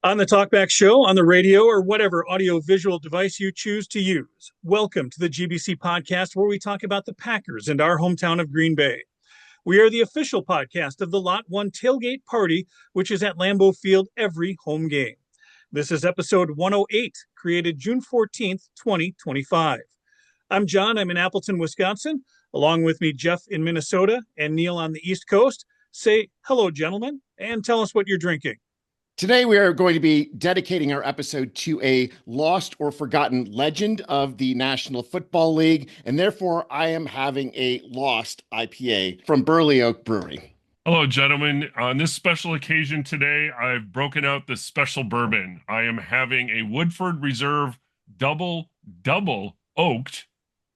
On the Talkback Show, on the radio, or whatever audio-visual device you choose to use. Welcome to the GBC podcast, where we talk about the Packers and our hometown of Green Bay. We are the official podcast of the Lot 1 Tailgate Party, which is at Lambeau Field every home game. This is episode 108, created June 14th, 2025. I'm John. I'm in Appleton, Wisconsin. Along with me, Jeff in Minnesota and Neil on the East Coast. Say hello, gentlemen, and tell us what you're drinking. Today, we are going to be dedicating our episode to a lost or forgotten legend of the National Football League, and therefore I am having a lost IPA from Burley Oak Brewery. Hello, gentlemen. On this special occasion today, I've broken out the special bourbon. I am having a Woodford Reserve double oaked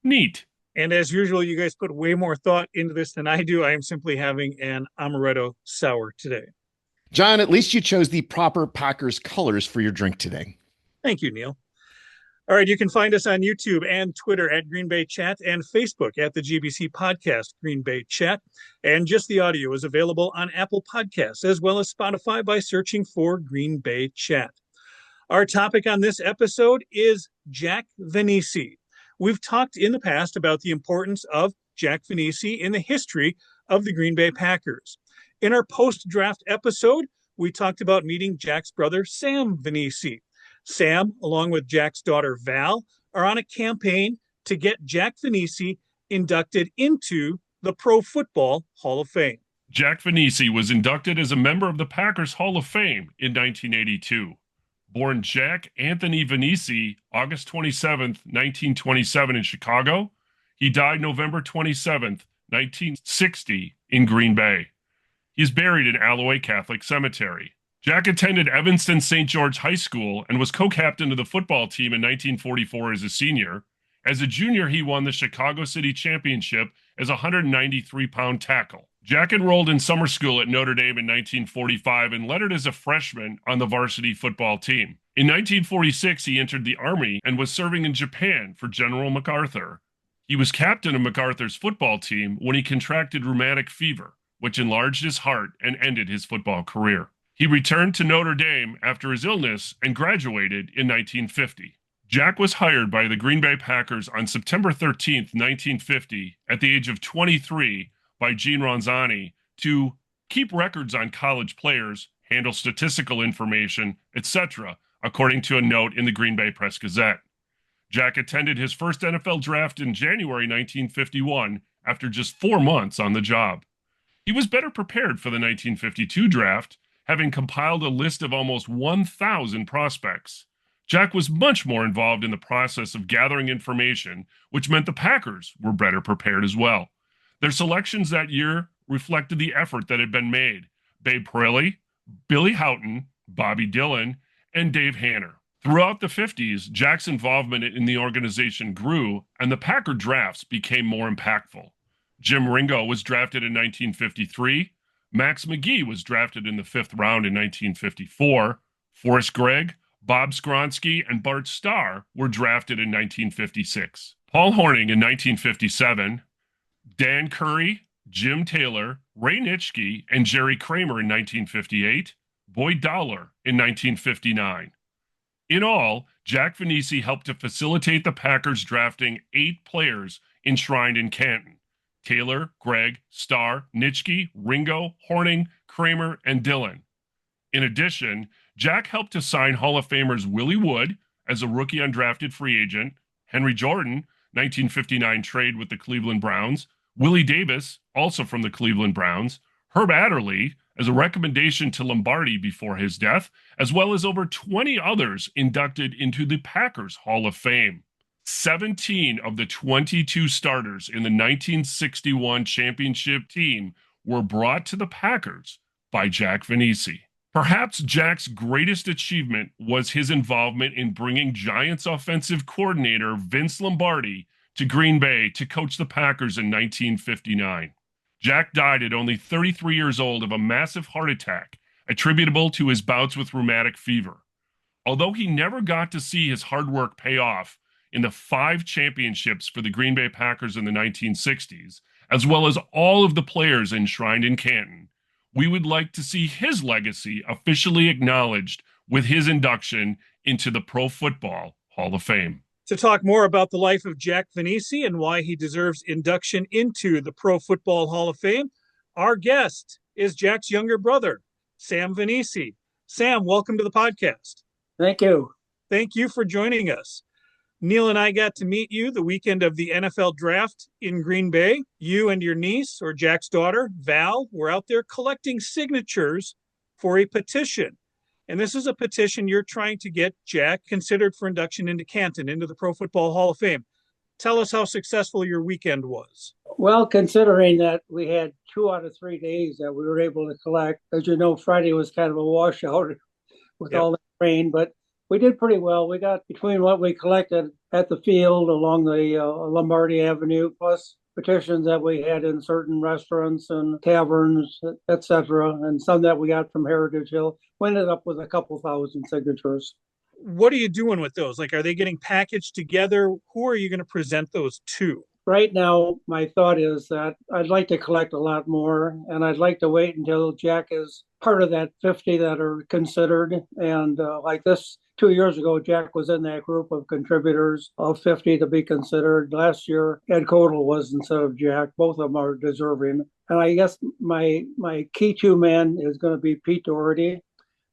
neat. And as usual, you guys put way more thought into this than I do. I am simply having an amaretto sour today. John, at least you chose the proper Packers colors for your drink today. Thank you, Neil. All right, you can find us on YouTube and Twitter at Green Bay Chat and Facebook at the GBC Podcast Green Bay Chat. And just the audio is available on Apple Podcasts as well as Spotify by searching for Green Bay Chat. Our topic on this episode is Jack Vainisi. We've talked in the past about the importance of Jack Vainisi in the history of the Green Bay Packers. In our post-draft episode, we talked about meeting Jack's brother, Sam Vainisi. Sam, along with Jack's daughter, Val, are on a campaign to get Jack Vainisi inducted into the Pro Football Hall of Fame. Jack Vainisi was inducted as a member of the Packers Hall of Fame in 1982. Born Jack Anthony Vainisi, August 27th, 1927 in Chicago, he died November 27th, 1960 in Green Bay. He's buried in Alloway Catholic Cemetery. Jack attended Evanston St. George High School and was co-captain of the football team in 1944 as a senior. As a junior, he won the Chicago City Championship as a 193-pound tackle. Jack enrolled in summer school at Notre Dame in 1945 and lettered as a freshman on the varsity football team. In 1946, he entered the Army and was serving in Japan for General MacArthur. He was captain of MacArthur's football team when he contracted rheumatic fever, which enlarged his heart and ended his football career. He returned to Notre Dame after his illness and graduated in 1950. Jack was hired by the Green Bay Packers on September 13, 1950, at the age of 23, by Gene Ronzani to keep records on college players, handle statistical information, etc., according to a note in the Green Bay Press-Gazette. Jack attended his first NFL draft in January 1951 after just 4 months on the job. He was better prepared for the 1952 draft, having compiled a list of almost 1,000 prospects. Jack was much more involved in the process of gathering information, which meant the Packers were better prepared as well. Their selections that year reflected the effort that had been made. Babe Parilli, Billy Houghton, Bobby Dillon, and Dave Hanner. Throughout the 50s, Jack's involvement in the organization grew, and the Packer drafts became more impactful. Jim Ringo was drafted in 1953. Max McGee was drafted in the 5th round in 1954. Forrest Gregg, Bob Skronsky, and Bart Starr were drafted in 1956. Paul Hornung in 1957. Dan Curry, Jim Taylor, Ray Nitschke, and Jerry Kramer in 1958. Boyd Dowler in 1959. In all, Jack Vainisi helped to facilitate the Packers drafting 8 players enshrined in Canton: Taylor, Gregg, Starr, Nitschke, Ringo, Hornung, Kramer, and Dillon. In addition, Jack helped to sign Hall of Famers Willie Wood as a rookie undrafted free agent, Henry Jordan, 1959 trade with the Cleveland Browns, Willie Davis, also from the Cleveland Browns, Herb Adderley as a recommendation to Lombardi before his death, as well as over 20 others inducted into the Packers Hall of Fame. 17 of the 22 starters in the 1961 championship team were brought to the Packers by Jack Vainisi. Perhaps Jack's greatest achievement was his involvement in bringing Giants offensive coordinator Vince Lombardi to Green Bay to coach the Packers in 1959. Jack died at only 33 years old of a massive heart attack attributable to his bouts with rheumatic fever. Although he never got to see his hard work pay off in the 5 championships for the Green Bay Packers in the 1960s, as well as all of the players enshrined in Canton, we would like to see his legacy officially acknowledged with his induction into the Pro Football Hall of Fame. To talk more about the life of Jack Vainisi and why he deserves induction into the Pro Football Hall of Fame, our guest is Jack's younger brother, Sam Vainisi. Sam, welcome to the podcast. Thank you. Thank you for joining us. Neil and I got to meet you the weekend of the NFL draft in Green Bay. You and your niece, or Jack's daughter, Val, were out there collecting signatures for a petition. And this is a petition you're trying to get Jack considered for induction into Canton, into the Pro Football Hall of Fame. Tell us how successful your weekend was. Well, considering that we had 2 out of 3 days that we were able to collect, as you know, Friday was kind of a washout with all the rain, but we did pretty well. We got between what we collected at the field along the Lombardi Avenue, plus petitions that we had in certain restaurants and taverns, etc., and some that we got from Heritage Hill. We ended up with a couple thousand signatures. What are you doing with those? Like, are they getting packaged together? Who are you going to present those to? Right now, my thought is that I'd like to collect a lot more, and I'd like to wait until Jack is part of that 50 that are considered. And like this, 2 years ago, Jack was in that group of contributors of 50 to be considered. Last year, Ed Codal was instead of Jack. Both of them are deserving. And I guess my key two man is going to be Pete Doherty.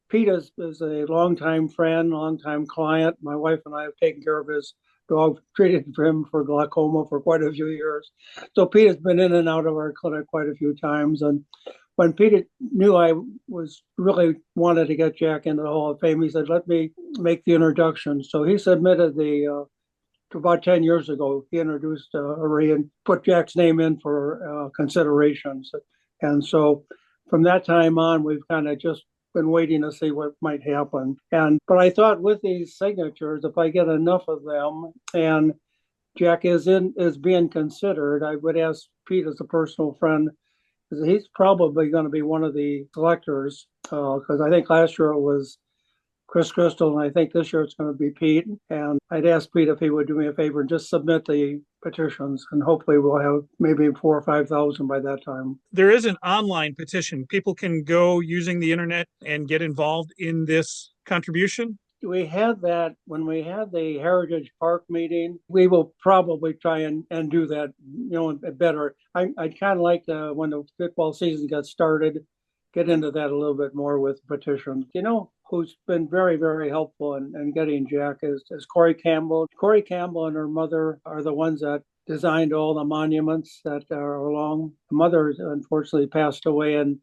Pete is a longtime friend, longtime client. My wife and I have taken care of his dog, treated him for glaucoma for quite a few years. So Pete has been in and out of our clinic quite a few times. And when Pete knew I was really wanted to get Jack into the Hall of Fame, he said, let me make the introduction. So he submitted about 10 years ago, he introduced Ray and put Jack's name in for considerations. And so from that time on, we've kind of just been waiting to see what might happen. But I thought with these signatures, if I get enough of them and Jack is being considered, I would ask Pete as a personal friend, because he's probably going to be one of the selectors, because I think last year it was Chris Crystal, and I think this year it's going to be Pete. And I'd ask Pete if he would do me a favor and just submit the petitions, and hopefully we'll have maybe 4,000 or 5,000 by that time. There is an online petition. People can go using the internet and get involved in this contribution. We had that when we had the Heritage Park meeting. We will probably try and do that, better. I'd kind of like to, when the football season got started, get into that a little bit more with petitions. Who's been very, very helpful in getting Jack is Corey Campbell. Corey Campbell and her mother are the ones that designed all the monuments that are along. The mother unfortunately passed away, and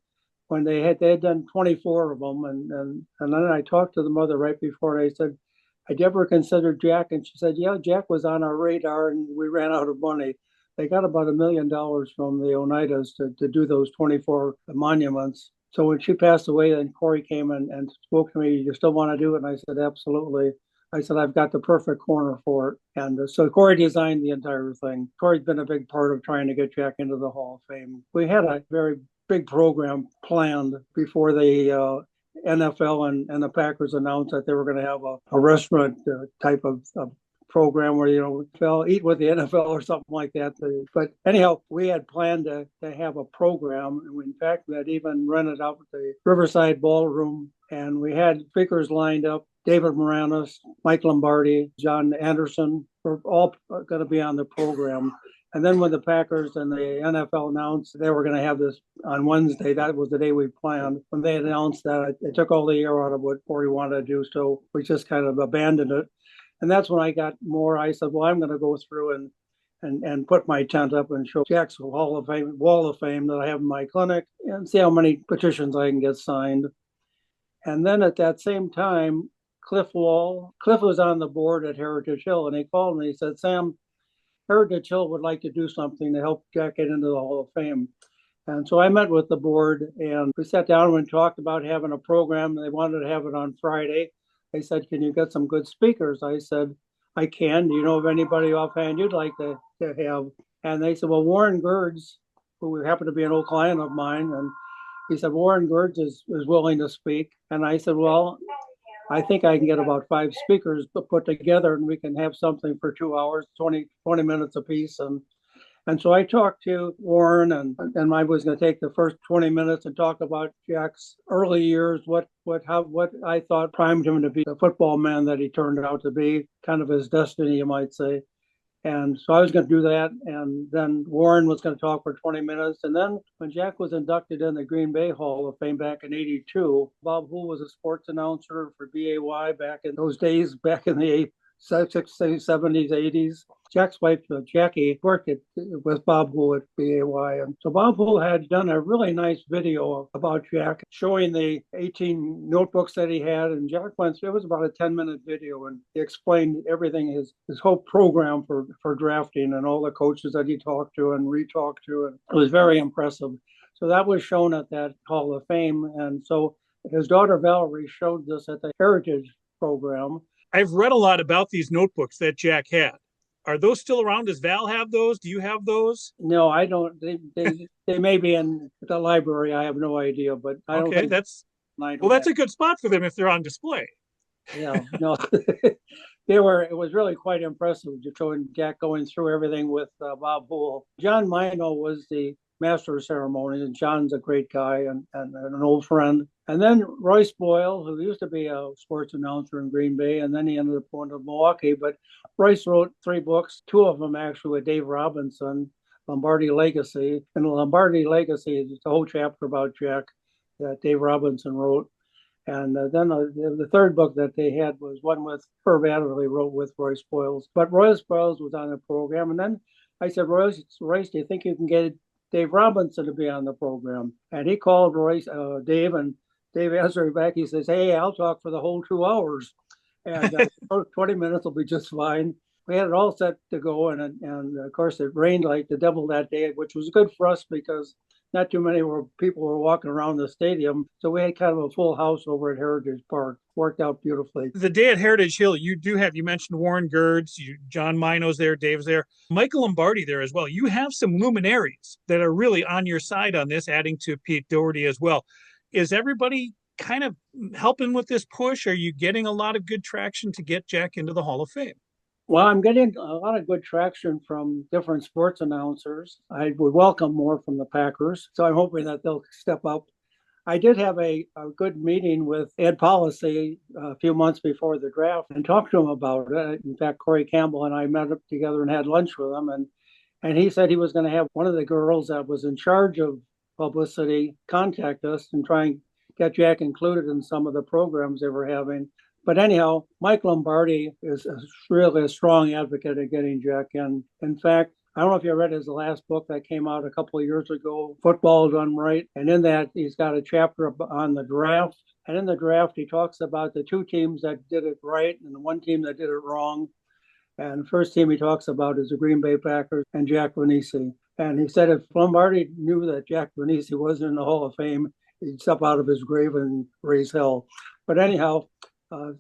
when they had done 24 of them, and then I talked to the mother right before, and I said, "Had you ever considered Jack?" And she said, "Yeah, Jack was on our radar, and we ran out of money." They got about $1 million from the Oneidas to do those 24 monuments. So when she passed away, then Corey came and spoke to me, "You still want to do it?" And I said, "Absolutely." I said, "I've got the perfect corner for it." And so Corey designed the entire thing. Corey's been a big part of trying to get Jack into the Hall of Fame. We had a very big program planned before the NFL and the Packers announced that they were going to have a restaurant type of program where, eat with the NFL or something like that. But anyhow, we had planned to have a program. In fact, we had even rented out the Riverside Ballroom, and we had speakers lined up. David Moranis, Mike Lombardi, John Anderson were all going to be on the program. And then when the Packers and the NFL announced they were going to have this on Wednesday, that was the day we planned. When they announced that, it took all the air out of what Corey wanted to do. So we just kind of abandoned it. And that's when I got more. I said, well, I'm going to go through and put my tent up and show Jack's wall of fame that I have in my clinic and see how many petitions I can get signed. And then at that same time, Cliff was on the board at Heritage Hill, and he called me. He said, "Sam, Heritage Hill would like to do something to help Jack get into the Hall of Fame." And so I met with the board, and we sat down and talked about having a program. They wanted to have it on Friday. They said, "Can you get some good speakers?" I said, "I can. Do you know of anybody offhand you'd like to have?" And they said, "Well, Warren Gerds, who happened to be an old client of mine," and he said, "Warren Gerds is willing to speak." And I said, "Well, I think I can get about 5 speakers put together, and we can have something for 2 hours, 20 minutes apiece." And so I talked to Warren, and I was going to take the first 20 minutes and talk about Jack's early years, what I thought primed him to be the football man that he turned out to be, kind of his destiny, you might say. And so I was going to do that. And then Warren was going to talk for 20 minutes. And then when Jack was inducted in the Green Bay Hall of Fame back in '82, Bob Hoole was a sports announcer for BAY back in those days, back in the 60s, 70s, 80s. Jack's wife, Jackie, worked with Bob Hoole at BAY. And so Bob Hoole had done a really nice video about Jack, showing the 18 notebooks that he had. And Jack went through, it was about a 10-minute video, and he explained everything, his whole program for drafting and all the coaches that he talked to and re-talked to. And it was very impressive. So that was shown at that Hall of Fame. And so his daughter Valerie showed this at the Heritage program. I've read a lot about these notebooks that Jack had. Are those still around? Does Val have those? Do you have those? No, I don't. They may be in the library. I have no idea, but I don't think that's a good spot for them if they're on display. Yeah, no, it was really quite impressive showing Jack going through everything with Bob Hoole. John Mino was the master of ceremonies, and John's a great guy and an old friend. And then Royce Boyle, who used to be a sports announcer in Green Bay, and then he ended up going to Milwaukee. But Royce wrote 3 books, 2 of them actually with Dave Robinson, Lombardi Legacy. And the Lombardi Legacy is a whole chapter about Jack that Dave Robinson wrote. And then the third book that they had was one with Herb Adderley wrote with Royce Boyles. But Royce Boyles was on the program. And then I said, Royce, do you think you can get Dave Robinson to be on the program? And he called Dave, and Dave answered back. He says, hey, I'll talk for the whole 2 hours. And 20 minutes will be just fine. We had it all set to go. And of course, it rained like the devil that day, which was good for us because not too many people were walking around the stadium. So we had kind of a full house over at Heritage Park. Worked out beautifully. The day at Heritage Hill, you mentioned Warren Gerds, John Mino's there, Dave's there, Michael Lombardi there as well. You have some luminaries that are really on your side on this, adding to Pete Doherty as well. Is everybody kind of helping with this push? Are you getting a lot of good traction to get Jack into the Hall of Fame? Well, I'm getting a lot of good traction from different sports announcers. I would welcome more from the Packers, so I'm hoping that they'll step up. I did have a good meeting with Ed Policy a few months before the draft and talked to him about it. In fact, Corey Campbell and I met up together and had lunch with him. And he said he was going to have one of the girls that was in charge of publicity contact us and try and get Jack included in some of the programs they were having. But anyhow, Mike Lombardi is really a strong advocate of getting Jack in. In fact, I don't know if you read his last book that came out a couple of years ago, Football Done Right. And in that, he's got a chapter on the draft. And in the draft, he talks about the 2 teams that did it right and the 1 team that did it wrong. And the first team he talks about is the Green Bay Packers and Jack Vainisi. And he said if Lombardi knew that Jack Vainisi wasn't in the Hall of Fame, he'd step out of his grave and raise hell. But anyhow,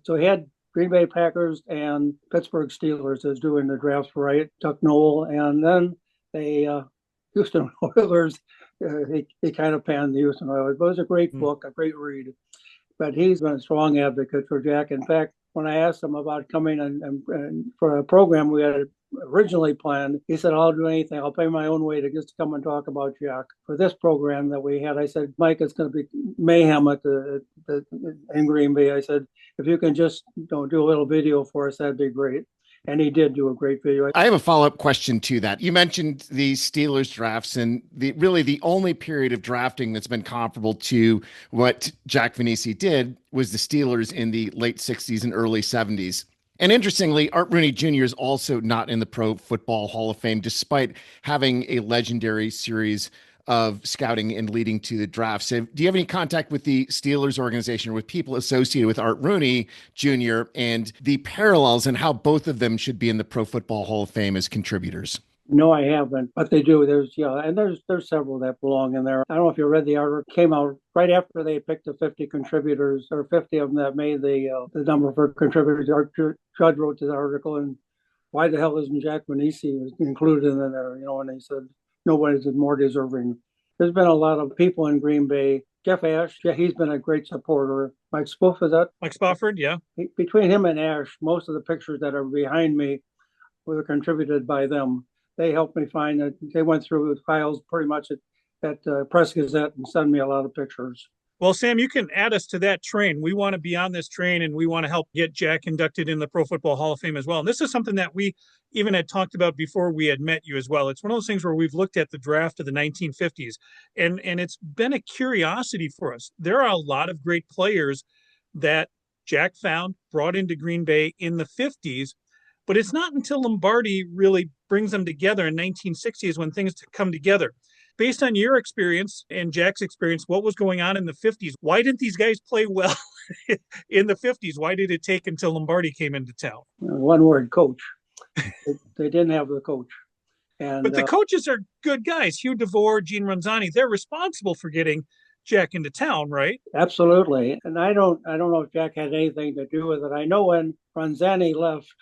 so he had Green Bay Packers and Pittsburgh Steelers as doing the drafts right, Chuck Noll, and then the Houston Oilers, he kind of panned the Houston Oilers. But it was a great book, a great read. But he's been a strong advocate for Jack. In fact, when I asked him about coming and for a program we had originally planned, he said, I'll do anything. I'll pay my own way to just come and talk about Jack. For this program that we had, I said, Mike, it's going to be mayhem in Green Bay. I said, if you can just do a little video for us, that'd be great. And he did do a great video. I have a follow-up question to that. You mentioned the Steelers drafts, and really the only period of drafting that's been comparable to what Jack Vainisi did was the Steelers in the late 60s and early 70s. And interestingly, Art Rooney Jr. is also not in the Pro Football Hall of Fame, despite having a legendary series of scouting and leading to the draft. So do you have any contact with the Steelers organization or with people associated with Art Rooney Jr. and the parallels and how both of them should be in the Pro Football Hall of Fame as contributors? No, I haven't, but they do. There's several that belong in there. I don't know if you read the article. Came out right after they picked the 50 contributors, or 50 of them that made the number for contributors. Our judge wrote the article, and why the hell isn't Jack Vainisi included in there? And they said nobody's more deserving. There's been a lot of people in Green Bay. Jeff Ash, he's been a great supporter. Mike Spoof, is that? Mike Spofford, yeah. Between him and Ash, most of the pictures that are behind me were contributed by them. they helped me find it. They went through the files pretty much at Press Gazette and sent me a lot of pictures. Well, Sam, you can add us to that train. We want to be on this train, and we want to help get Jack inducted in the Pro Football Hall of Fame as well. And this is something that we even had talked about before we had met you as well. It's one of those things where we've looked at the draft of the 1950s, and it's been a curiosity for us. There are a lot of great players that Jack found, brought into Green Bay in the 50s, but it's not until Lombardi really brings them together in 1960 is when things come together. Based on your experience and Jack's experience, what was going on in the 50s? Why didn't these guys play well in the 50s? Why did it take until Lombardi came into town? One word, coach. They didn't have the coach. But the coaches are good guys. Hugh DeVore, Gene Ronzani, they're responsible for getting Jack into town, right? Absolutely. And I don't know if Jack had anything to do with it. I know when Ronzani left,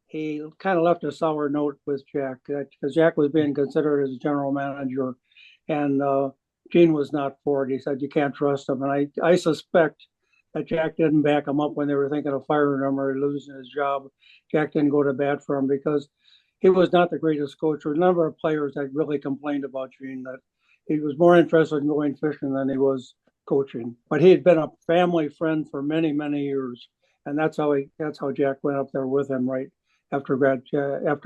he kind of left a sour note with Jack because Jack was being considered as general manager. And Gene was not for it. He said, you can't trust him. And I suspect that Jack didn't back him up when they were thinking of firing him or losing his job. Jack didn't go to bat for him because he was not the greatest coach. There were a number of players that really complained about Gene, that he was more interested in going fishing than he was coaching. But he had been a family friend for many, many years. And that's how Jack went up there with him right after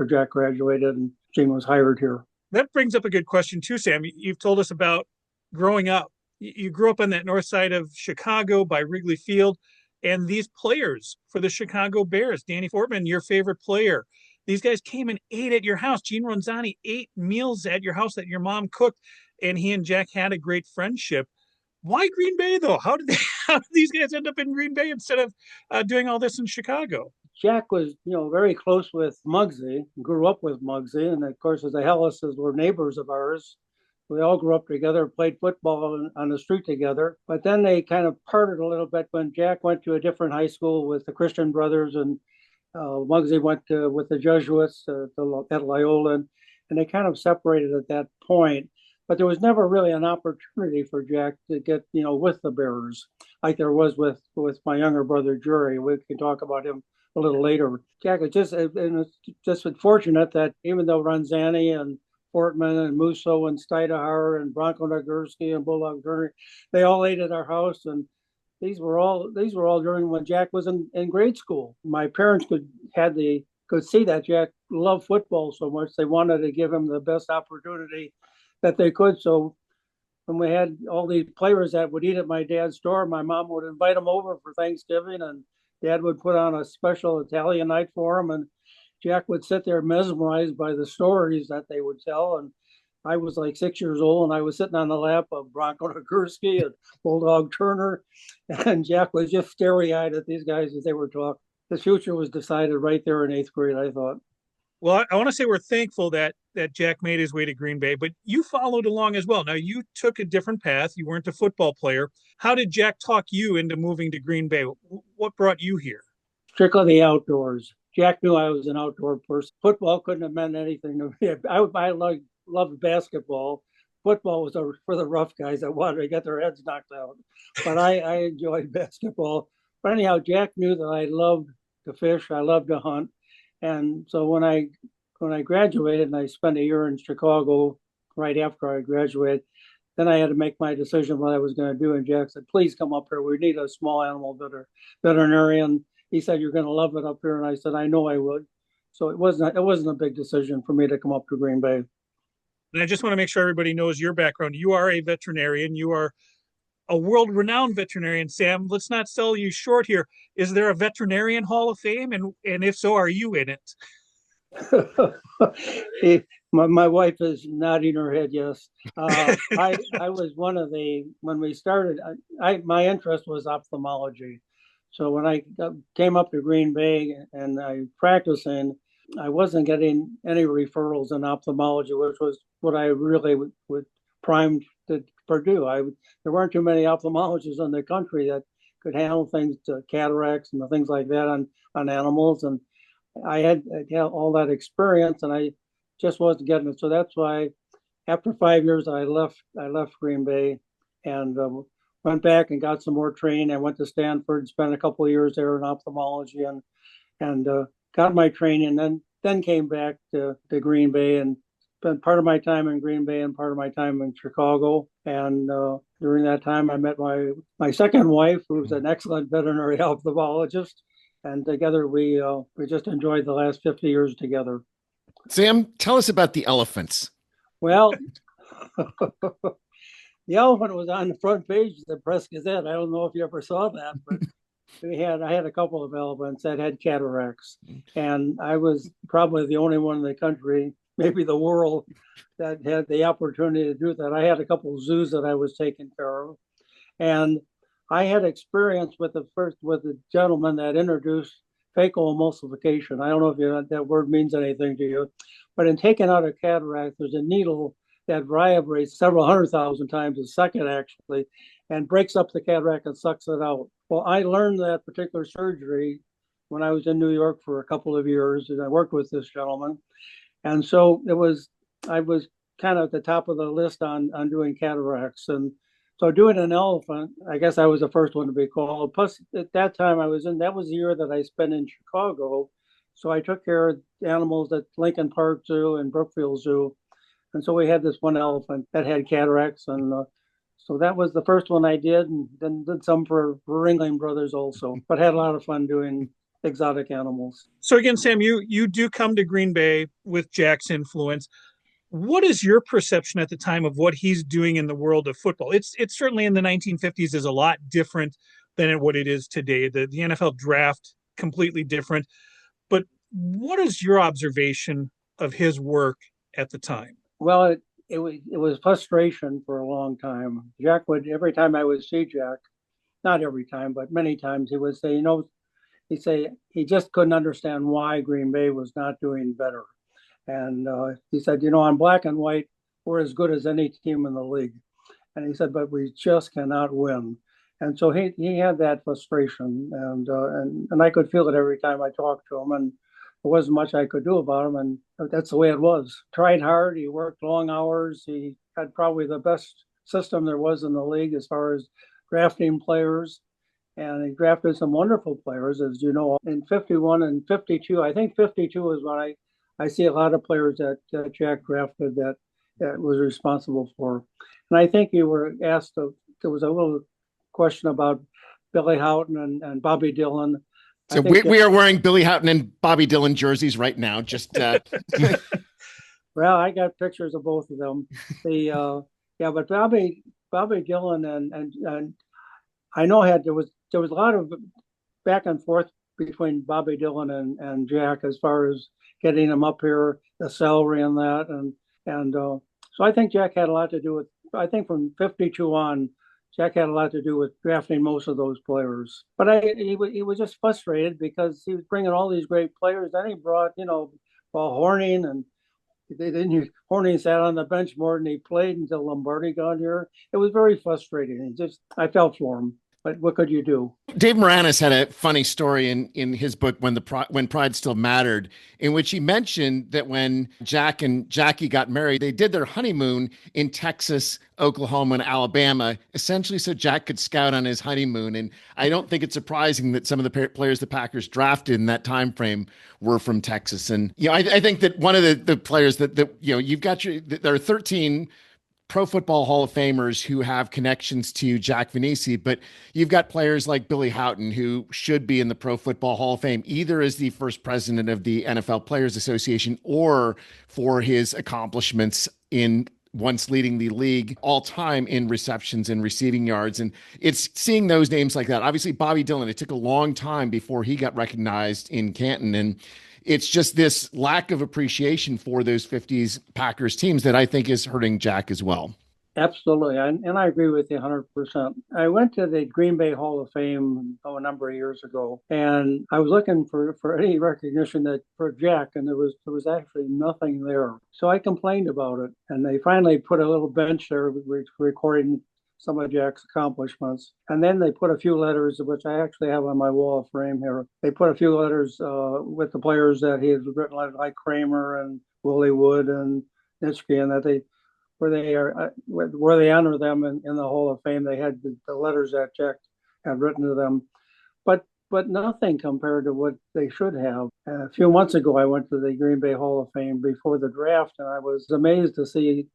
Jack graduated and Gene was hired here. That brings up a good question too, Sam. You've told us about growing up. You grew up on that north side of Chicago by Wrigley Field, and these players for the Chicago Bears, Danny Fortman, your favorite player, these guys came and ate at your house. Gene Ronzani ate meals at your house that your mom cooked, and he and Jack had a great friendship. Why Green Bay, though? How did these guys end up in Green Bay instead of doing all this in Chicago? Jack was, very close with Muggsy, grew up with Muggsy. And of course, as the Hellises were neighbors of ours. We all grew up together, played football on the street together. But then they kind of parted a little bit when Jack went to a different high school with the Christian Brothers, and Muggsy went with the Jesuits at Loyola. And they kind of separated at that point. But there was never really an opportunity for Jack to get, with the Bears, like there was with my younger brother, Jerry. We can talk about him a little later. Jack is just unfortunate that even though Ronzani and Fortman and Musso and Steidehar and Bronco Nagurski and Bulldog Turner, they all ate at our house, and these were all during when Jack was in grade school. My parents could see that Jack loved football so much they wanted to give him the best opportunity that they could. So when we had all these players that would eat at my dad's store, my mom would invite them over for Thanksgiving, and Dad would put on a special Italian night for him, and Jack would sit there mesmerized by the stories that they would tell. And I was like 6 years old, and I was sitting on the lap of Bronco Nagurski and Bulldog Turner, and Jack was just starry-eyed at these guys as they were talking. The future was decided right there in 8th grade, I thought. Well, I want to say we're thankful that Jack made his way to Green Bay, but you followed along as well. Now, you took a different path. You weren't a football player. How did Jack talk you into moving to Green Bay? What brought you here? Strictly the outdoors. Jack knew I was an outdoor person. Football couldn't have meant anything to me. I loved basketball. Football was for the rough guys that wanted to get their heads knocked out. But I enjoyed basketball. But anyhow, Jack knew that I loved to fish. I loved to hunt. And so when I graduated and I spent a year in Chicago right after I graduated, then I had to make my decision what I was going to do. And Jack said, please come up here. We need a small animal veterinarian. He said, you're going to love it up here. And I said, I know I would. So it wasn't a big decision for me to come up to Green Bay. And I just want to make sure everybody knows your background. You are a veterinarian. You are a world-renowned veterinarian, Sam. Let's not sell you short here. Is there a veterinarian Hall of Fame? And if so, are you in it? My wife is nodding her head yes. I was one of when we started, my interest was ophthalmology. So when I came up to Green Bay and I practicing, I wasn't getting any referrals in ophthalmology, which was what I really would primed to pursue. There weren't too many ophthalmologists in the country that could handle things to cataracts and the things like that on animals. And I had all that experience, and I just wasn't getting it. So that's why after 5 years, I left Green Bay and went back and got some more training. I went to Stanford, spent a couple of years there in ophthalmology, and got my training. And then came back to Green Bay and spent part of my time in Green Bay and part of my time in Chicago. And during that time, I met my second wife, who was an excellent veterinary ophthalmologist. And together we just enjoyed the last 50 years together. Sam, tell us about the elephants. Well, the elephant was on the front page of the Press Gazette. I don't know if you ever saw that, but I had a couple of elephants that had cataracts, and I was probably the only one in the country, maybe the world, that had the opportunity to do that. I had a couple of zoos that I was taking care of, and I had experience with the gentleman that introduced phacoemulsification. I don't know if that word means anything to you, but in taking out a cataract, there's a needle that vibrates several 100,000 times a second, actually, and breaks up the cataract and sucks it out. Well, I learned that particular surgery when I was in New York for a couple of years, and I worked with this gentleman. And so I was kind of at the top of the list on doing cataracts. And so doing an elephant, I guess I was the first one to be called. Plus, at that time that was the year that I spent in Chicago. So I took care of animals at Lincoln Park Zoo and Brookfield Zoo. And so we had this one elephant that had cataracts. And so that was the first one I did, and then did some for Ringling Brothers also, but had a lot of fun doing exotic animals. So again, Sam, you do come to Green Bay with Jack's influence. What is your perception at the time of what he's doing in the world of football? It's certainly in the 1950s is a lot different than what it is today. The NFL draft completely different. But what is your observation of his work at the time? Well, it was frustration for a long time. Jack would, every time I would see Jack, not every time, but many times, he would say, he'd say he just couldn't understand why Green Bay was not doing better. And he said, on black and white, we're as good as any team in the league. And he said, but we just cannot win. And so he had that frustration, and I could feel it every time I talked to him. And there wasn't much I could do about him, and that's the way it was. Tried hard. He worked long hours. He had probably the best system there was in the league as far as drafting players, and he drafted some wonderful players, as you know. In 51 and 52, I think 52 is when I see a lot of players that Jack drafted that was responsible for. And I think you were asked, there was a little question about Billy Houghton and Bobby Dillon. So we are wearing Billy Houghton and Bobby Dillon jerseys right now. Just well, I got pictures of both of them. But Bobby Dillon and I know there was a lot of back and forth between Bobby Dillon and Jack as far as getting him up here, the salary and that, and so I think Jack had a lot to do with. I think from 52 on, Jack had a lot to do with drafting most of those players. But he was just frustrated because he was bringing all these great players. Then he brought, Paul Hornung, and Hornung sat on the bench more than he played until Lombardi got here. It was very frustrating. I felt for him. But what could you do? Dave Moranis had a funny story in his book, When Pride Still Mattered, in which he mentioned that when Jack and Jackie got married, they did their honeymoon in Texas, Oklahoma, and Alabama, essentially so Jack could scout on his honeymoon. And I don't think it's surprising that some of the players the Packers drafted in that time frame were from Texas. And I think that one of the players that you've got there are 13 Pro Football Hall of Famers who have connections to Jack Vainisi, but you've got players like Billy Houghton, who should be in the Pro Football Hall of Fame, either as the first president of the NFL Players Association or for his accomplishments in once leading the league all time in receptions and receiving yards. And it's seeing those names like that. Obviously, Bobby Dillon, it took a long time before he got recognized in Canton. And it's just this lack of appreciation for those 50s Packers teams that I think is hurting Jack as well. Absolutely. And I agree with you 100%. I went to the Green Bay Hall of Fame a number of years ago, and I was looking for any recognition for Jack, and there was actually nothing there. So I complained about it, and they finally put a little bench there recording some of Jack's accomplishments. And then they put a few letters, which I actually have on my wall of frame here. They put a few letters with the players that he had written, like Kramer and Willie Wood and Nitschke, and that where they honor them in the Hall of Fame. They had the letters that Jack had written to them. But but nothing compared to what they should have. A few months ago, I went to the Green Bay Hall of Fame before the draft, and I was amazed to see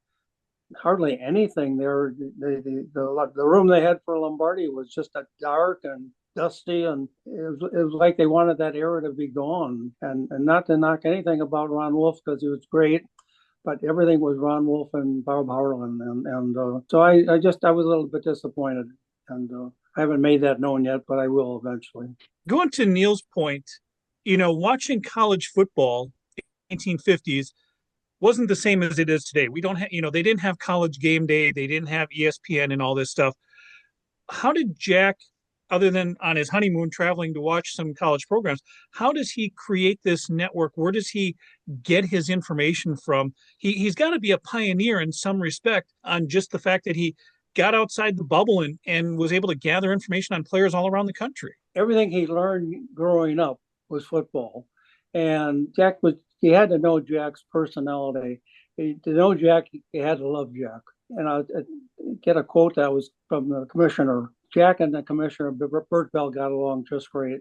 hardly anything there. The room they had for Lombardi was just a dark and dusty, and it was like they wanted that era to be gone. And not to knock anything about Ron Wolf, because he was great, but everything was Ron Wolf and Bob Harlan, and so I was a little bit disappointed, and I haven't made that known yet, but I will eventually. Going to Neil's point, watching college football in the 1950s wasn't the same as it is today. We don't have, they didn't have College Game Day, they didn't have ESPN and all this stuff. How did Jack, other than on his honeymoon traveling to watch some college programs, how does he create this network? Where does he get his information from? He's got to be a pioneer in some respect, on just the fact that he got outside the bubble and was able to gather information on players all around the country. Everything he learned growing up was football. And he had to know Jack's personality. To know Jack, he had to love Jack. And I'll get a quote that was from the commissioner. Jack and the commissioner, Bert Bell, got along just great.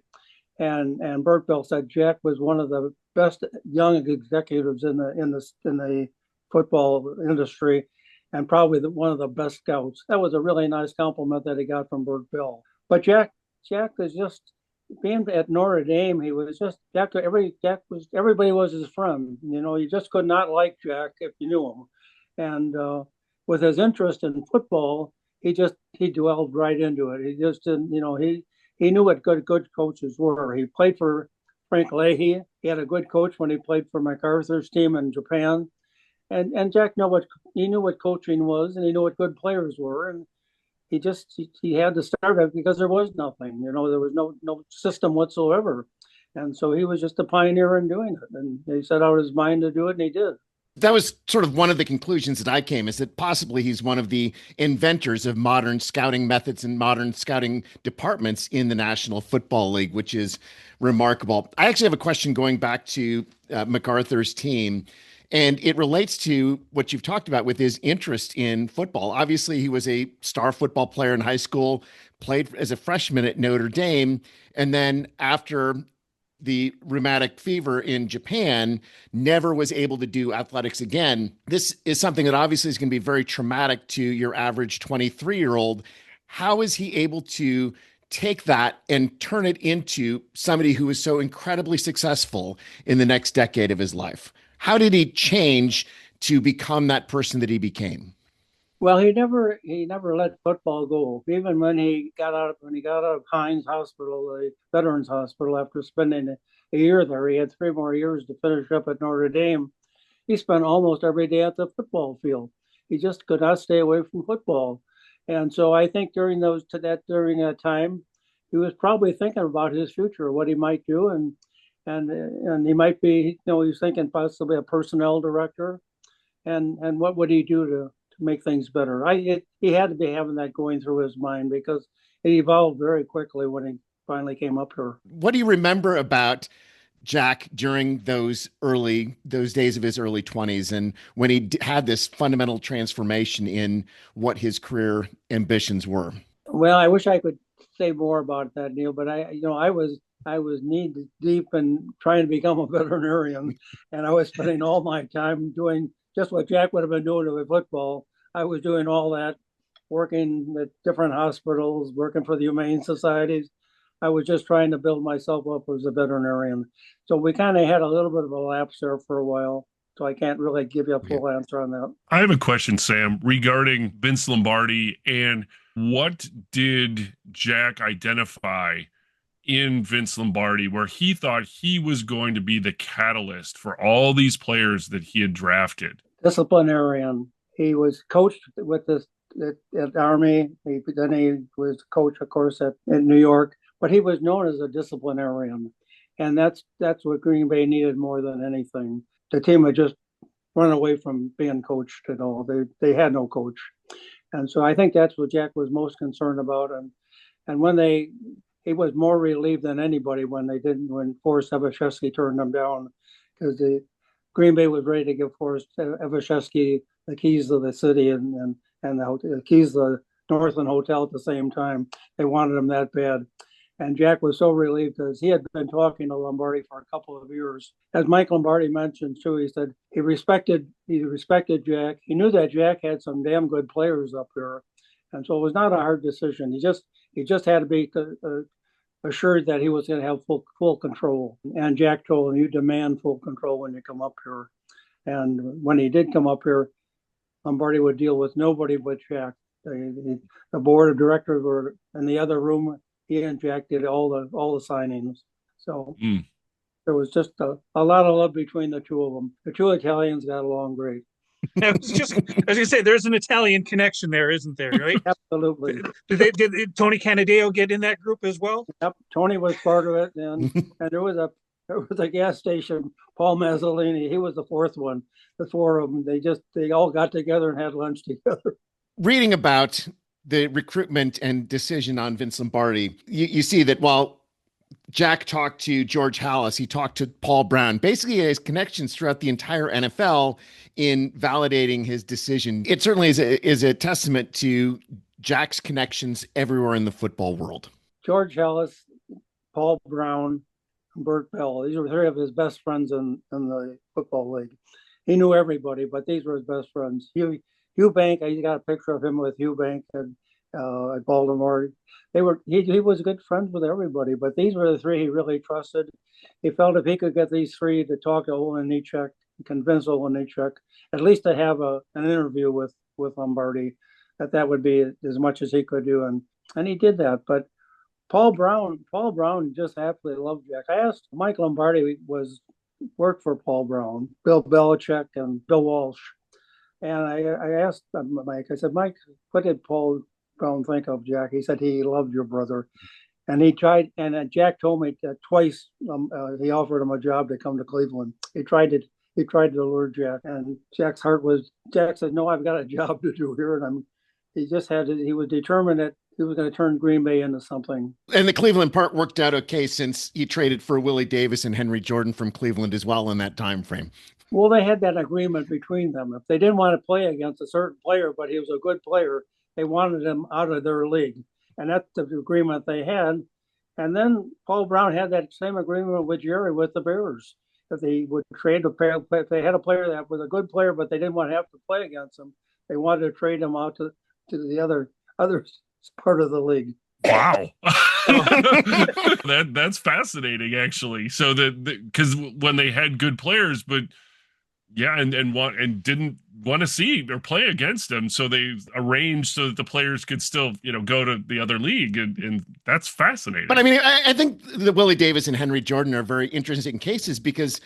And Bert Bell said Jack was one of the best young executives in the football industry, and probably one of the best scouts. That was a really nice compliment that he got from Bert Bell. But Jack was just, being at Notre Dame, he was just everybody was his friend. You just could not like Jack if you knew him. And with his interest in football, he delved right into it. He just didn't, he knew what good coaches were. He played for Frank Leahy. He had a good coach when he played for MacArthur's team in Japan. And Jack knew what coaching was, and he knew what good players were, and he had to start it because there was nothing. There was no system whatsoever, and so he was just a pioneer in doing it. And he set out his mind to do it, and he did. That was sort of one of the conclusions that I came, is that possibly he's one of the inventors of modern scouting methods and modern scouting departments in the National Football League, which is remarkable. I actually have a question going back to MacArthur's team. And it relates to what you've talked about with his interest in football. Obviously, he was a star football player in high school, played as a freshman at Notre Dame. And then after the rheumatic fever in Japan, never was able to do athletics again. This is something that obviously is going to be very traumatic to your average 23-year-old. How is he able to take that and turn it into somebody who is so incredibly successful in the next decade of his life? How did he change to become that person that he became? Well, he never let football go. Even when he got out of Hines Hospital, the Veterans Hospital, after spending a year there, he had 3 more years to finish up at Notre Dame. He spent almost every day at the football field. He just could not stay away from football. And so I think during that time, he was probably thinking about his future, what he might do, and he might be, he was thinking possibly a personnel director, and what would he do to make things better. He had to be having that going through his mind, because it evolved very quickly when he finally came up here. What do you remember about Jack during those days of his early 20s, and when he had this fundamental transformation in what his career ambitions were? Well, I wish I could say more about that, Neil, but I was knee deep in trying to become a veterinarian, and I was spending all my time doing just what Jack would have been doing with football. I was doing all that, working at different hospitals, working for the humane societies. I was just trying to build myself up as a veterinarian. So we kind of had a little bit of a lapse there for a while. So I can't really give you a full answer on that. I have a question, Sam, regarding Vince Lombardi, and what did Jack identify in Vince Lombardi where he thought he was going to be the catalyst for all these players that he had drafted? Disciplinarian. He was coached with at Army. Then he was coach, of course, in New York. But he was known as a disciplinarian, and that's what Green Bay needed more than anything. The team had just run away from being coached at all. They had no coach, and so I think that's what Jack was most concerned about. And when he was more relieved than anybody when Forrest Evashevski turned them down, because the Green Bay was ready to give Forrest Evashevski the keys to the city and the keys to the Northland Hotel at the same time. They wanted him that bad. And Jack was so relieved because he had been talking to Lombardi for a couple of years. As Mike Lombardi mentioned too, he said he respected Jack. He knew that Jack had some damn good players up here, and so it was not a hard decision. He just had to be assured that he was going to have full control. And Jack told him, "You demand full control when you come up here." And when he did come up here, Lombardi would deal with nobody but Jack. The board of directors were in the other room. He and Jack did all the signings. So there was just a lot of love between the two of them. The two Italians got along great. I was just, as you say, there's an Italian connection there, isn't there? Right? Absolutely. Did Tony Canadeo get in that group as well? Yep, Tony was part of it, and there was a gas station. Paul Mazzolini, he was the fourth one. The four of them, they all got together and had lunch together. Reading about the recruitment and decision on Vince Lombardi, you see that while Jack talked to George Halas, he talked to Paul Brown. Basically, he has connections throughout the entire NFL in validating his decision. It certainly is a testament to Jack's connections everywhere in the football world. George Halas, Paul Brown, and Bert Bell. These were three of his best friends in the football league. He knew everybody, but these were his best friends. Hugh Bank, I got a picture of him with Hugh Bank at Baltimore. He was good friends with everybody, but these were the three he really trusted. He felt if he could get these three to talk to Olin Nitschke, convince Olin Nitschke, at least to have an interview with Lombardi, that would be as much as he could do, and he did that. But Paul Brown just absolutely loved Jack. I asked Mike Lombardi worked for Paul Brown, Bill Belichick, and Bill Walsh. And I asked Mike, I said, "Mike, what did Paul Brown think of Jack?" He said he loved your brother. And he tried, and Jack told me that twice he offered him a job to come to Cleveland. He tried to lure Jack, and Jack said, "No, I've got a job to do here." And he was determined that he was going to turn Green Bay into something. And the Cleveland part worked out okay since he traded for Willie Davis and Henry Jordan from Cleveland as well in that time frame. Well, they had that agreement between them. If they didn't want to play against a certain player, but he was a good player, they wanted him out of their league. And that's the agreement they had. And then Paul Brown had that same agreement with Jerry with the Bears. If they would trade if they had a player that was a good player, but they didn't want to have to play against him, they wanted to trade him out to the other part of the league. Wow. That's fascinating, actually. So because when they had good players, but yeah, and didn't want to see or play against them, so they arranged so that the players could still go to the other league, and that's fascinating. But I mean, I think the Willie Davis and Henry Jordan are very interesting cases because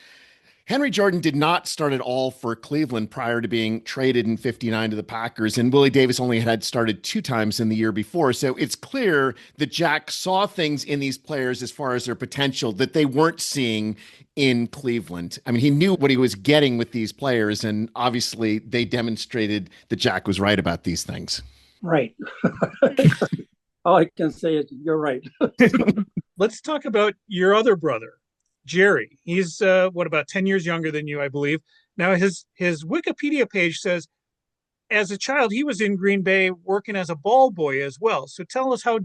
Henry Jordan did not start at all for Cleveland prior to being traded in '59 to the Packers, and Willie Davis only had started 2 times in the year before. So it's clear that Jack saw things in these players as far as their potential that they weren't seeing in Cleveland. I mean, he knew what he was getting with these players, and obviously they demonstrated that Jack was right about these things. Right. All I can say is you're right. Let's talk about your other brother, Jerry. He's about 10 years younger than you, I believe. Now his Wikipedia page says as a child he was in Green Bay working as a ball boy as well. So tell us how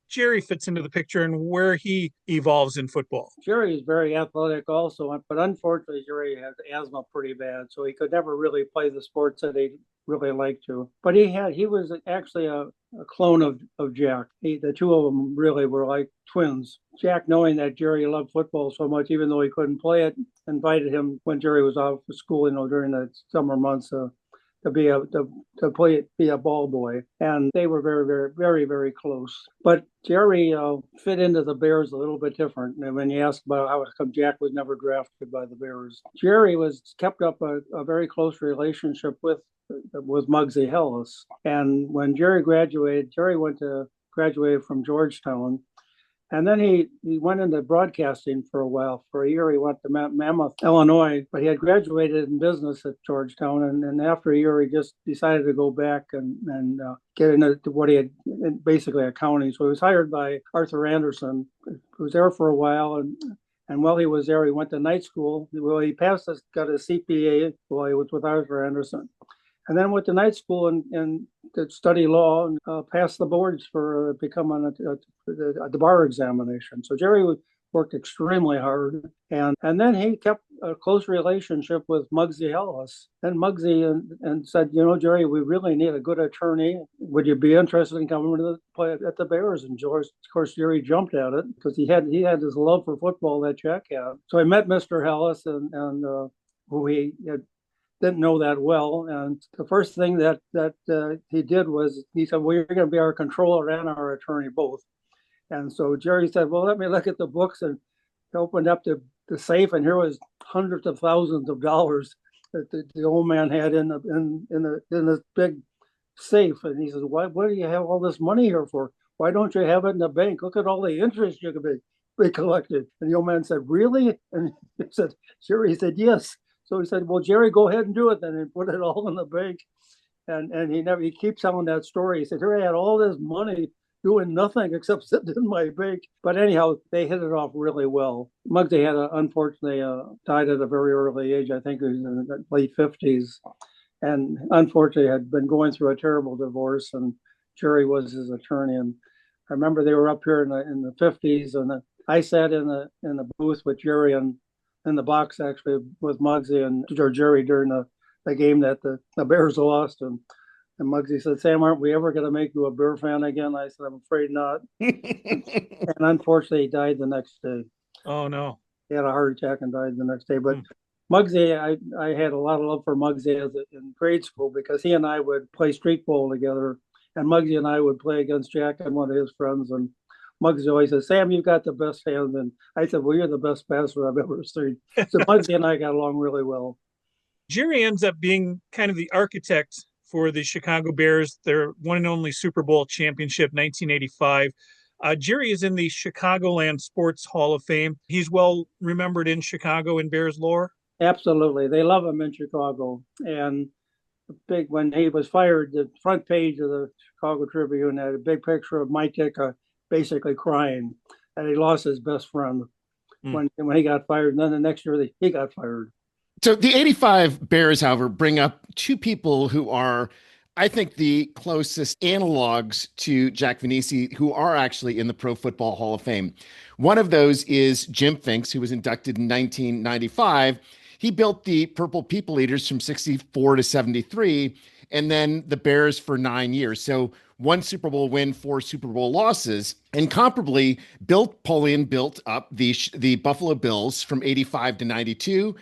Jerry fits into the picture and where he evolves in football. Jerry is very athletic also, but unfortunately Jerry has asthma pretty bad, so he could never really play the sports that he really liked to. But he was actually a clone of Jack. The two of them really were like twins. Jack, knowing that Jerry loved football so much, even though he couldn't play it, invited him when Jerry was out for school, during the summer months, to be a ball boy, and they were very, very, very, very close. But Jerry fit into the Bears a little bit different. And when you ask about how come Jack was never drafted by the Bears, Jerry kept up a very close relationship with Muggsy Hellis. And when Jerry graduated, graduated from Georgetown. And then he went into broadcasting for a while. For a year, he went to Mammoth, Illinois, but he had graduated in business at Georgetown. And after a year, he just decided to go back and get into what he had, basically accounting. So he was hired by Arthur Anderson, who was there for a while. And while he was there, he went to night school. Well, he got his CPA while he was with Arthur Anderson. and then went to night school and to study law and passed the boards for becoming the bar examination. So Jerry worked extremely hard, and then he kept a close relationship with Muggsy Ellis. And Muggsy and said, Jerry, we really need a good attorney. Would you be interested in coming to play at the Bears? And George, of course, Jerry jumped at it because he had this love for football that Jack had. So I met Mr. Ellis and who he didn't know that well. And the first thing that he did was he said, well, you're going to be our controller and our attorney both. And so Jerry said, well, let me look at the books, and he opened up the safe, and here was hundreds of thousands of dollars that the old man had in this big safe. And he says, what do you have all this money here for? Why don't you have it in the bank? Look at all the interest you could be collected. And the old man said, really? And he said, Jerry, he said, yes. So he said, well, Jerry, go ahead and do it then, and put it all in the bank. And he keeps telling that story. He said, here I had all this money doing nothing except sitting in my bank. But anyhow, they hit it off really well. Muggsy had unfortunately died at a very early age. I think he was in the late 50s. And unfortunately had been going through a terrible divorce, and Jerry was his attorney. And I remember they were up here in the 50s, and I sat in the booth with Jerry and in the box actually with Muggsy and Jerry during the game that the Bears lost. And Muggsy said, Sam, aren't we ever going to make you a Bear fan again? I said, I'm afraid not. And unfortunately, he died the next day. Oh, no. He had a heart attack and died the next day. But Muggsy, I had a lot of love for Muggsy in grade school because he and I would play street ball together. And Muggsy and I would play against Jack and one of his friends. And Muggsy always said, Sam, you've got the best hands. And I said, well, you're the best passer I've ever seen. So Muggsy and I got along really well. Jerry ends up being kind of the architect for the Chicago Bears, their one and only Super Bowl championship, 1985. Jerry is in the Chicagoland Sports Hall of Fame. He's well remembered in Bears lore. Absolutely. They love him in Chicago. And when he was fired, the front page of the Chicago Tribune had a big picture of Mike Ditka basically crying that he lost his best friend when he got fired. And then the next year he got fired. So the 85 Bears, however, bring up two people who are, I think, the closest analogs to Jack Vainisi, who are actually in the Pro Football Hall of Fame. One of those is Jim Finks, who was inducted in 1995. He built the Purple People Eaters from 64 to 73, and then the Bears for 9 years. So 1 Super Bowl win, 4 Super Bowl losses. And comparably, Bill Polian built up the Buffalo Bills from 85 to 92,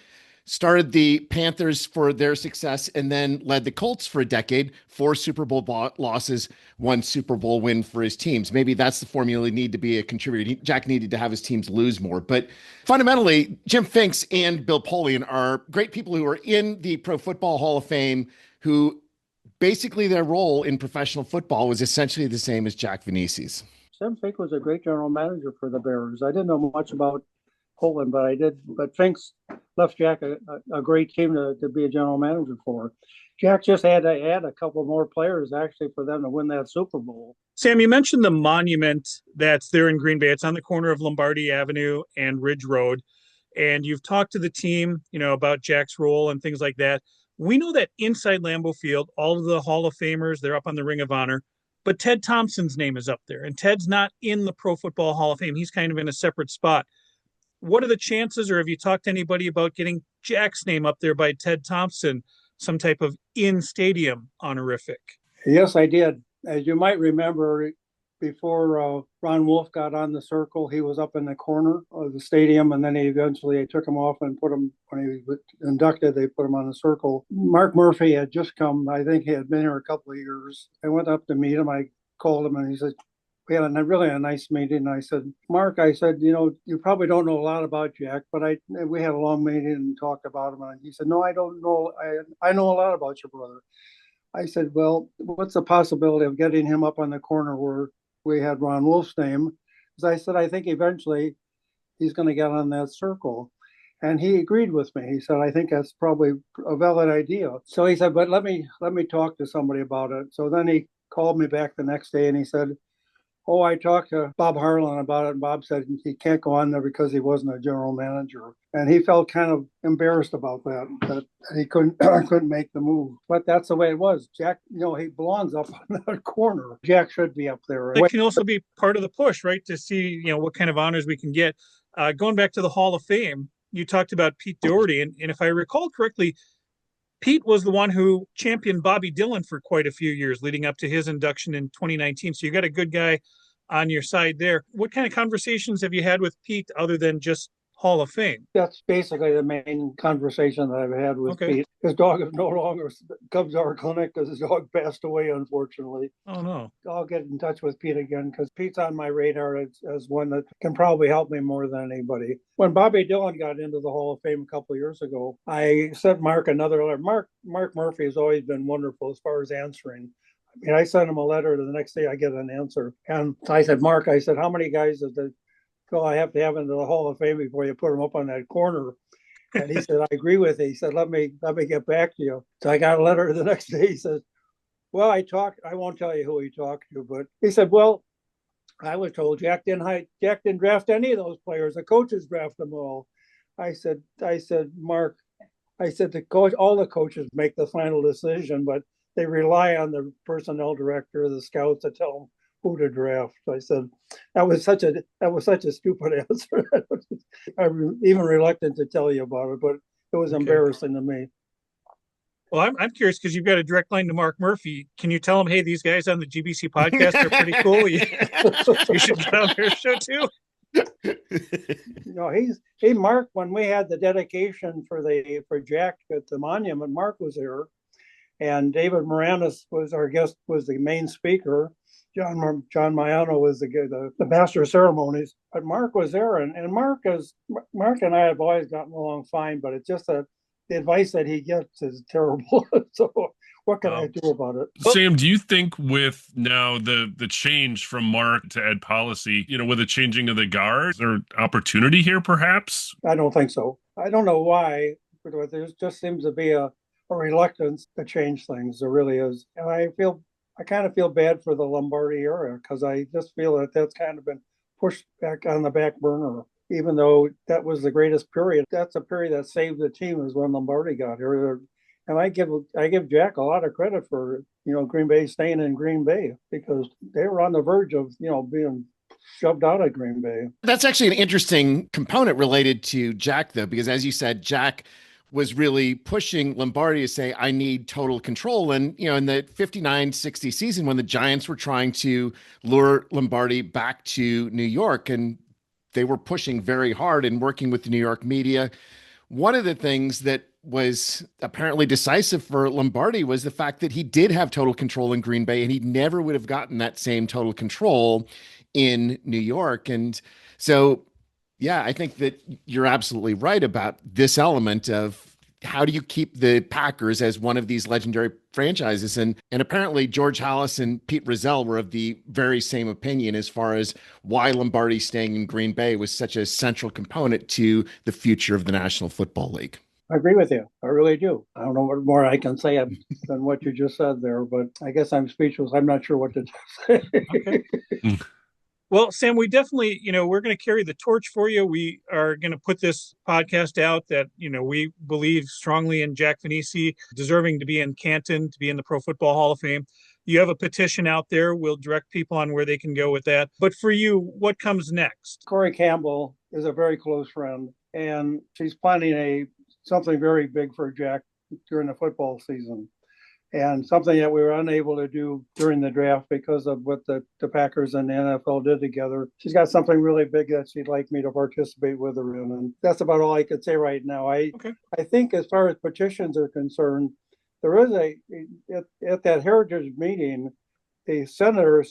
started the Panthers for their success, and then led the Colts for a decade, 4 Super Bowl losses, 1 Super Bowl win for his teams. Maybe that's the formula need to be a contributor. Jack needed to have his teams lose more. But fundamentally, Jim Finks and Bill Polian are great people who are in the Pro Football Hall of Fame, who basically their role in professional football was essentially the same as Jack Vainisi's. Sam Finks was a great general manager for the Bears. I didn't know much about Poland, but I did. But Finks left Jack a great team to be a general manager for. Jack just had to add a couple more players actually for them to win that Super Bowl. Sam, you mentioned the monument that's there in Green Bay. It's on the corner of Lombardi Avenue and Ridge Road. And you've talked to the team, about Jack's role and things like that. We know that inside Lambeau Field, all of the Hall of Famers, they're up on the Ring of Honor. But Ted Thompson's name is up there. And Ted's not in the Pro Football Hall of Fame. He's kind of in a separate spot. What are the chances, or have you talked to anybody about getting Jack's name up there by Ted Thompson, some type of in-stadium honorific? Yes, I did. As you might remember, before Ron Wolf got on the circle, he was up in the corner of the stadium, and then they took him off and put him, when he was inducted, they put him on the circle. Mark Murphy had just come. I think he had been here a couple of years. I went up to meet him. I called him, and he said, we had really a nice meeting. I said, Mark, you probably don't know a lot about Jack, but we had a long meeting and talked about him. And he said, no, I don't know. I know a lot about your brother. I said, well, what's the possibility of getting him up on the corner where we had Ron Wolf's name? Because I said, I think eventually he's going to get on that circle. And he agreed with me. He said, I think that's probably a valid idea. So he said, but let me talk to somebody about it. So then he called me back the next day and he said, Oh, I talked to Bob Harlan about it, and Bob said he can't go on there because he wasn't a general manager, and he felt kind of embarrassed about that he couldn't couldn't make the move. But that's the way it was. Jack, he belongs up on that corner. Jack should be up there. That can also be part of the push, right? To see, what kind of honors we can get. Going back to the Hall of Fame, you talked about Pete Doherty, and if I recall correctly, Pete was the one who championed Bobby Dillon for quite a few years leading up to his induction in 2019. So you got a good guy on your side there. What kind of conversations have you had with Pete other than just Hall of Fame? That's basically the main conversation that I've had with Pete. His dog is no longer comes to our clinic because his dog passed away, unfortunately. Oh, no. I'll get in touch with Pete again because Pete's on my radar as one that can probably help me more than anybody. When Bobby Dillon got into the Hall of Fame a couple of years ago, I sent Mark another letter. Mark Murphy has always been wonderful as far as answering. I sent him a letter, the next day I get an answer. And I said, Mark, how many guys I have to have into the Hall of Fame before you put them up on that corner? And he said, I agree with it. He said, let me get back to you. So I got a letter the next day. He says, well, I won't tell you who he talked to, but he said, well, I was told Jack didn't draft any of those players. The coaches draft them all. I said, Mark, all the coaches make the final decision, but they rely on the personnel director, the scouts, to tell them who to draft. I said, that was such a stupid answer. I'm even reluctant to tell you about it, but it was embarrassing to me. Well, I'm curious because you've got a direct line to Mark Murphy. Can you tell him, hey, these guys on the GBC podcast are pretty cool. You should get on their show too. Mark, when we had the dedication for Jack at the monument, Mark was there, and David Moranis was our guest, was the main speaker. John Maiano was the master of ceremonies, but Mark was there, and Mark and I have always gotten along fine, but it's just the advice that he gets is terrible. So what can I do about it? Sam, do you think with now the change from Mark to Ed Policy, with the changing of the guard, is there opportunity here perhaps? I don't think so. I don't know why, but there just seems to be a reluctance to change things. There really is. And I kind of feel bad for the Lombardi era because I just feel that that's kind of been pushed back on the back burner. Even though that was the greatest period, that's a period that saved the team is when Lombardi got here. And I give Jack a lot of credit for, Green Bay staying in Green Bay because they were on the verge of, being shoved out of Green Bay. That's actually an interesting component related to Jack, though, because as you said, Jack was really pushing Lombardi to say, I need total control. And, in the 59-60 season, when the Giants were trying to lure Lombardi back to New York, and they were pushing very hard and working with the New York media, one of the things that was apparently decisive for Lombardi was the fact that he did have total control in Green Bay, and he never would have gotten that same total control in New York. And so, yeah, I think that you're absolutely right about this element of how do you keep the Packers as one of these legendary franchises? And apparently George Halas and Pete Rozelle were of the very same opinion as far as why Lombardi staying in Green Bay was such a central component to the future of the National Football League. I agree with you. I really do. I don't know what more I can say than what you just said there, but I guess I'm speechless. I'm not sure what to say. Okay. Well, Sam, we definitely, we're going to carry the torch for you. We are going to put this podcast out that, we believe strongly in Jack Vainisi, deserving to be in Canton, to be in the Pro Football Hall of Fame. You have a petition out there. We'll direct people on where they can go with that. But for you, what comes next? Corey Campbell is a very close friend, and she's planning something very big for Jack during the football season. And something that we were unable to do during the draft because of what the Packers and the NFL did together. She's got something really big that she'd like me to participate with her in. And that's about all I could say right now. I think as far as petitions are concerned, there is at that Heritage meeting, the Senator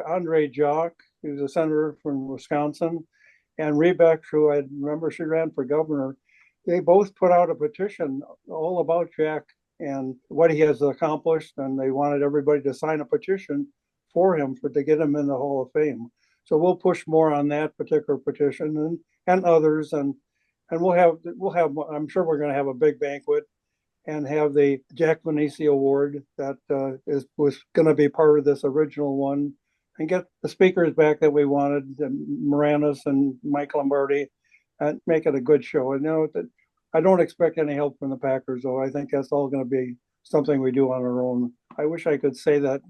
Andre Jacques, who's a senator from Wisconsin, and Rebeck, who I remember she ran for governor, they both put out a petition all about Jack and what he has accomplished, and they wanted everybody to sign a petition for him to get him in the Hall of Fame. So we'll push more on that particular petition and others, and we'll have. I'm sure we're going to have a big banquet and have the Jack Vainisi Award that was going to be part of this original one, and get the speakers back that we wanted, Moranis and Mike Lombardi, and make it a good show. And I don't expect any help from the Packers, though. I think that's all going to be something we do on our own. I wish I could say that,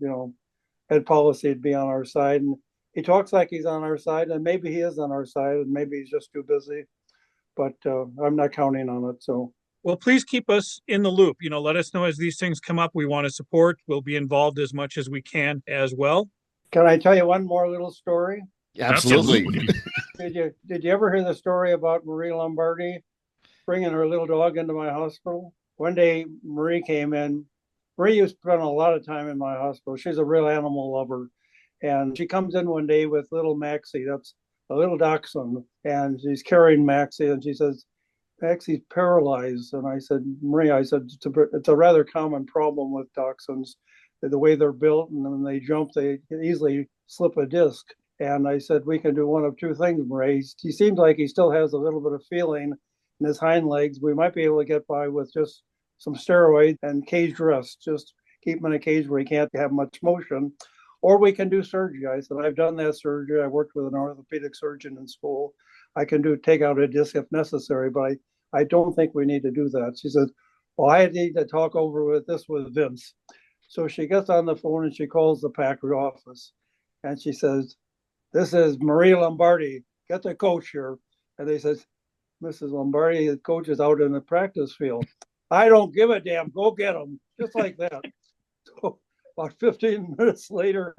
Ed Policy would be on our side. And he talks like he's on our side, and maybe he is on our side, and maybe he's just too busy. But I'm not counting on it. So, well, please keep us in the loop. Let us know as these things come up. We want to support. We'll be involved as much as we can as well. Can I tell you one more little story? Absolutely. Did you ever hear the story about Marie Lombardi bringing her little dog into my hospital? One day, Marie came in. Marie used to spend a lot of time in my hospital. She's a real animal lover. And she comes in one day with little Maxie. That's a little dachshund. And she's carrying Maxie. And she says, Maxie's paralyzed. And I said, Marie, it's a rather common problem with dachshunds. The way they're built, and when they jump, they easily slip a disc. And I said, we can do one of two things, Marie. He seems like he still has a little bit of feeling in his hind legs. We might be able to get by with just some steroids and cage rest, just keep him in a cage where he can't have much motion. Or we can do surgery. I said, I've done that surgery. I worked with an orthopedic surgeon in school. I can take out a disc if necessary, but I don't think we need to do that. She said, well, I need to talk over with Vince. So she gets on the phone and she calls the Packer office. And she says, this is Marie Lombardi. Get the coach here. And they says, Mrs. Lombardi, the coach is out in the practice field. I don't give a damn. Go get him. Just like that. So about 15 minutes later,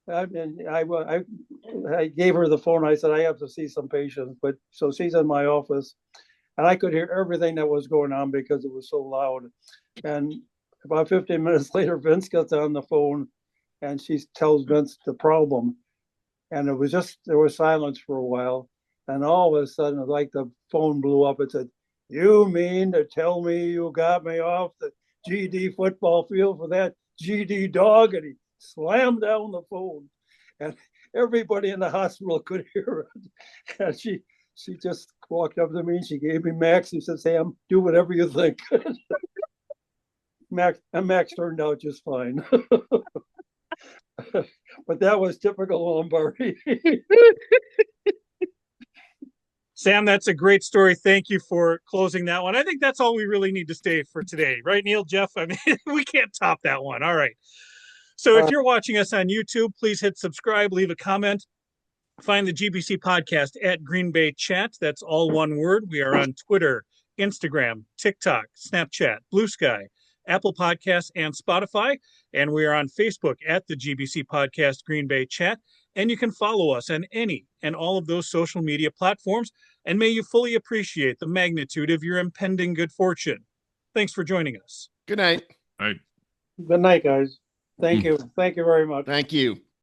I gave her the phone. I said, I have to see some patients. But so she's in my office. And I could hear everything that was going on because it was so loud. And about 15 minutes later, Vince gets on the phone and she tells Vince the problem. And there was silence for a while. And all of a sudden, it's like the phone blew up. It said, you mean to tell me you got me off the GD football field for that GD dog? And he slammed down the phone. And everybody in the hospital could hear it. And she just walked up to me and she gave me Max. She said, Sam, do whatever you think. Max turned out just fine. But that was typical Lombardi. Sam, that's a great story. Thank you for closing that one. I think that's all we really need to stay for today. Right, Neil, Jeff? I mean, we can't top that one. All right. So if you're watching us on YouTube, please hit subscribe, leave a comment. Find the GBC podcast at Green Bay Chat. That's all one word. We are on Twitter, Instagram, TikTok, Snapchat, Blue Sky, Apple Podcasts, and Spotify. And we are on Facebook at the GBC Podcast Green Bay Chat. And you can follow us on any and all of those social media platforms. And may you fully appreciate the magnitude of your impending good fortune. Thanks for joining us. Good night. All right. Good night, guys. Thank you. Thank you very much. Thank you.